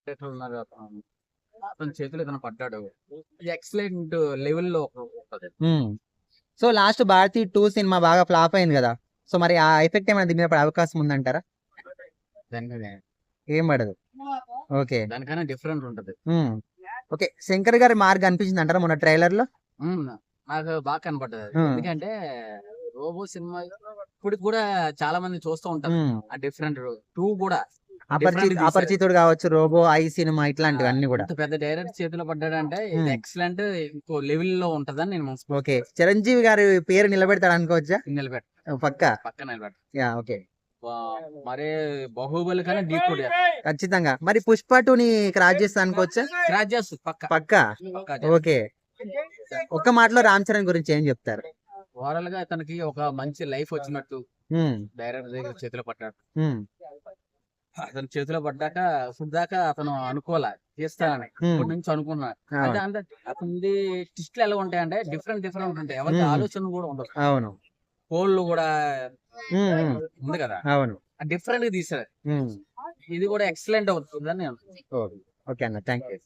Director ఉన్నారు అతను. అతని చేతిలో ఏదైనా పడ్డాడు ఎక్సలెంట్ లెవెల్లో ఉంటది. సో లాస్ట్ భారతి 2 సినిమా బాగా ఫ్లాప్ అయింది కదా, సో మరి ఆ ఎఫెక్ట్ ఏమైనా దీని మీద పడే అవకాశం ఉందంటారా? దానికనే ఏం పడదు. ఓకే. దానికన్నా డిఫరెంట్ ఉంటది. ఓకే, శంకర్ గారి మార్గ్ అనిపించింది అంటారా మొన్న ట్రైలర్ లో? నాకు బాగా కనపడ్డది అది. ఎందుకంటే రోబో సినిమా ఇప్పుడు కూడా చాలా మంది చూస్తూ ఉంటారు. ఆ డిఫరెంట్ 2 కూడా అపరిచితుడు కావచ్చు, రోబో, ఐ సినిమా ఇట్లాంటివి అన్ని కూడా. ఇంత పెద్ద డైరెక్టర్ చేతిలో పడ్డాడంటే ఇది ఎక్సలెంట్ ఇంకో లెవెల్ లో ఉంటదని నేను మనసు. ఓకే, చిరంజీవి గారి పేరు నిలబెడతాడు అనుకోవచ్చా? నిలబెట్ట పక్క నిలబెట్ట. Yeah, okay. మరి బాహుబలి కన్నా డీ కూడా ఖచ్చితంగా. మరి పుష్ప 2 ని క్రాస్ చేస్తా అనుకోవచ్చా? క్రాస్ చేస్తుంది పక్క. ఓకే, ఒక్క మాటలో రామ్ చరణ్ గురించి ఏం చెప్తారు? ఓవరాల్ గా తనకి ఒక మంచి లైఫ్ వచ్చినట్టు డైరెక్టర్ దగ్గర చేతిలో పడ్డాడు. అతని చేతిలో పడ్డాక ఇప్పుడు దాకా అతను అనుకోలే చేస్తానని, ఇప్పటి నుంచి అనుకున్నాడు. అంటే అతని ట్విస్ట్లు ఎలా ఉంటాయంటే డిఫరెంట్ ఉంటాయి. ఎవరికి ఆలోచన కూడా ఉండదు. అవును, కోళ్ళు కూడా ఉంది కదా, అవును, డిఫరెంట్ గా తీసాడు. ఇది కూడా ఎక్సలెంట్ అవుతుందని నేను. ఓకే అన్న, థ్యాంక్ యూ.